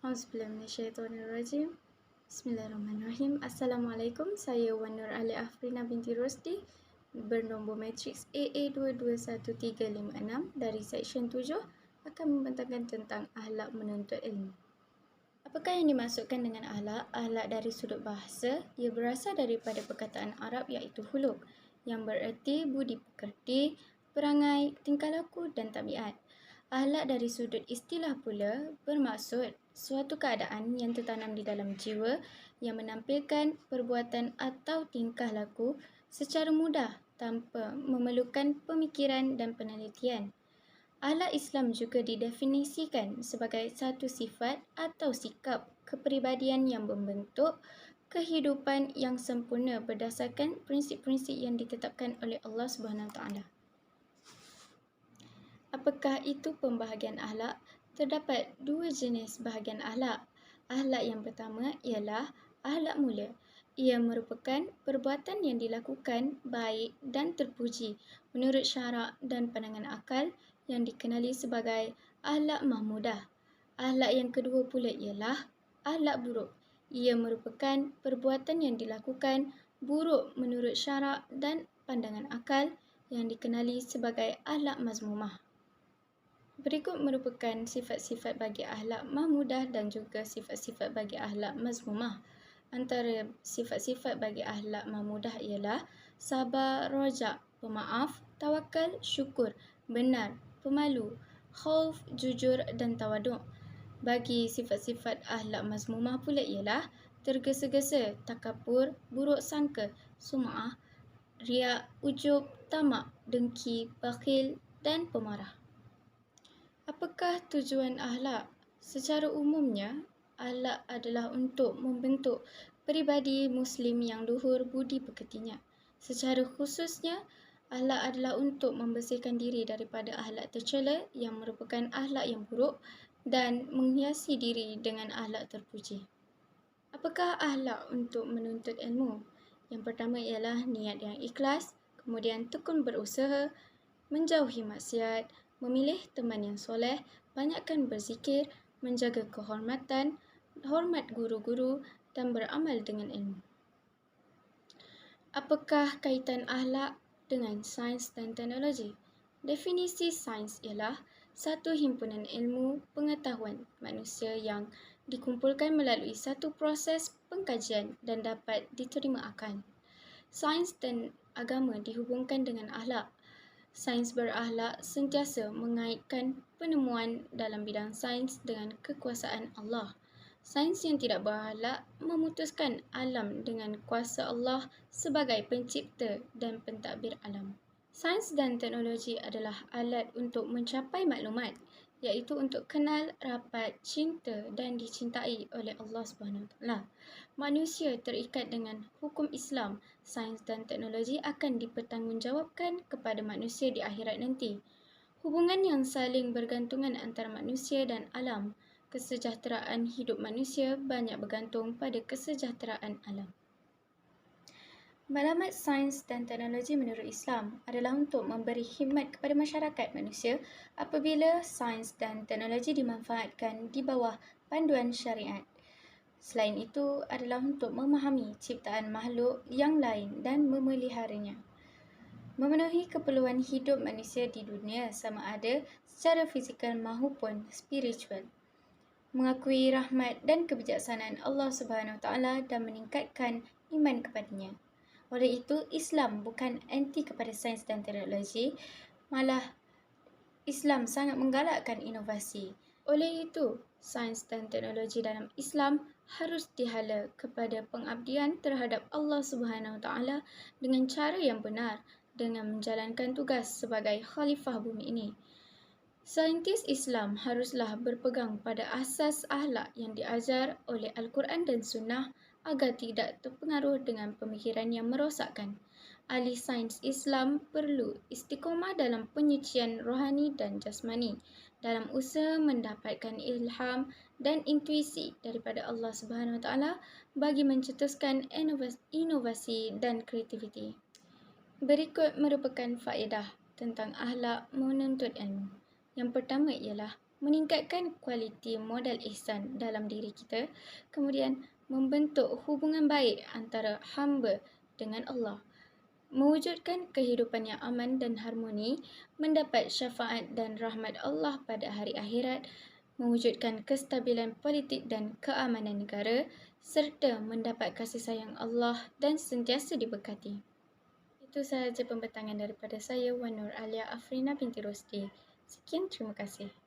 Auzubillahiminasyaitonirrajim. Bismillahirrahmanirrahim. Assalamualaikum. Saya Wan Nur Ali Afrina binti Rosdi bernombor matriks AA221356 dari Seksyen 7 akan membentangkan tentang akhlak menuntut ilmu. Apakah yang dimaksudkan dengan akhlak? Akhlak dari sudut bahasa, ia berasal daripada perkataan Arab iaitu huluk yang bererti budi pekerti, perangai, tingkah laku dan tabiat. Akhlak dari sudut istilah pula bermaksud suatu keadaan yang tertanam di dalam jiwa yang menampilkan perbuatan atau tingkah laku secara mudah tanpa memerlukan pemikiran dan penelitian. Akhlak Islam juga didefinisikan sebagai satu sifat atau sikap kepribadian yang membentuk kehidupan yang sempurna berdasarkan prinsip-prinsip yang ditetapkan oleh Allah Subhanahu Wa Taala. Apakah itu pembahagian akhlak? Terdapat dua jenis bahagian akhlak. Akhlak yang pertama ialah akhlak mula. Ia merupakan perbuatan yang dilakukan baik dan terpuji menurut syarak dan pandangan akal yang dikenali sebagai akhlak mahmudah. Akhlak yang kedua pula ialah akhlak buruk. Ia merupakan perbuatan yang dilakukan buruk menurut syarak dan pandangan akal yang dikenali sebagai akhlak mazmumah. Berikut merupakan sifat-sifat bagi akhlak mahmudah dan juga sifat-sifat bagi akhlak mazmumah. Antara sifat-sifat bagi akhlak mahmudah ialah sabar, rojak, pemaaf, tawakal, syukur, benar, pemalu, khauf, jujur dan tawaduk. Bagi sifat-sifat akhlak mazmumah pula ialah tergesa-gesa, takabur, buruk sangka, sum'ah, riak, ujub, tamak, dengki, bakhil dan pemarah. Apakah tujuan akhlak? Secara umumnya, akhlak adalah untuk membentuk peribadi Muslim yang luhur budi pekertinya. Secara khususnya, akhlak adalah untuk membersihkan diri daripada akhlak tercela yang merupakan akhlak yang buruk dan menghiasi diri dengan akhlak terpuji. Apakah akhlak untuk menuntut ilmu? Yang pertama ialah niat yang ikhlas, kemudian tekun berusaha, menjauhi maksiat, memilih teman yang soleh, banyakkan berzikir, menjaga kehormatan, hormat guru-guru dan beramal dengan ilmu. Apakah kaitan akhlak dengan sains dan teknologi? Definisi sains ialah satu himpunan ilmu pengetahuan manusia yang dikumpulkan melalui satu proses pengkajian dan dapat diterima akal. Sains dan agama dihubungkan dengan akhlak. Sains berakhlak sentiasa mengaitkan penemuan dalam bidang sains dengan kekuasaan Allah. Sains yang tidak berakhlak memutuskan alam dengan kuasa Allah sebagai pencipta dan pentadbir alam. Sains dan teknologi adalah alat untuk mencapai maklumat, iaitu untuk kenal, rapat, cinta dan dicintai oleh Allah SWT. Manusia terikat dengan hukum Islam. Sains dan teknologi akan dipertanggungjawabkan kepada manusia di akhirat nanti. Hubungan yang saling bergantungan antara manusia dan alam. Kesejahteraan hidup manusia banyak bergantung pada kesejahteraan alam. Maklumat sains dan teknologi menurut Islam adalah untuk memberi khidmat kepada masyarakat manusia apabila sains dan teknologi dimanfaatkan di bawah panduan syariat. Selain itu adalah untuk memahami ciptaan makhluk yang lain dan memeliharanya. Memenuhi keperluan hidup manusia di dunia sama ada secara fizikal maupun spiritual. Mengakui rahmat dan kebijaksanaan Allah Subhanahu Wa Taala dan meningkatkan iman kepadanya. Oleh itu, Islam bukan anti kepada sains dan teknologi, malah Islam sangat menggalakkan inovasi. Oleh itu, sains dan teknologi dalam Islam harus dihala kepada pengabdian terhadap Allah Subhanahu Wa Taala dengan cara yang benar dengan menjalankan tugas sebagai khalifah bumi ini. Saintis Islam haruslah berpegang pada asas akhlak yang diajar oleh Al-Quran dan Sunnah agar tidak terpengaruh dengan pemikiran yang merosakkan. Ahli sains Islam perlu istiqomah dalam penyucian rohani dan jasmani dalam usaha mendapatkan ilham dan intuisi daripada Allah Subhanahu Wa Taala bagi mencetuskan inovasi dan kreativiti. Berikut merupakan faedah tentang akhlak menuntut ilmu. Yang pertama ialah meningkatkan kualiti modal ihsan dalam diri kita, kemudian membentuk hubungan baik antara hamba dengan Allah, mewujudkan kehidupan yang aman dan harmoni, mendapat syafaat dan rahmat Allah pada hari akhirat, mewujudkan kestabilan politik dan keamanan negara, serta mendapat kasih sayang Allah dan sentiasa diberkati. Itu sahaja pembentangan daripada saya, Wan Nur Alia Afrina binti Rosdi. Sekian, terima kasih.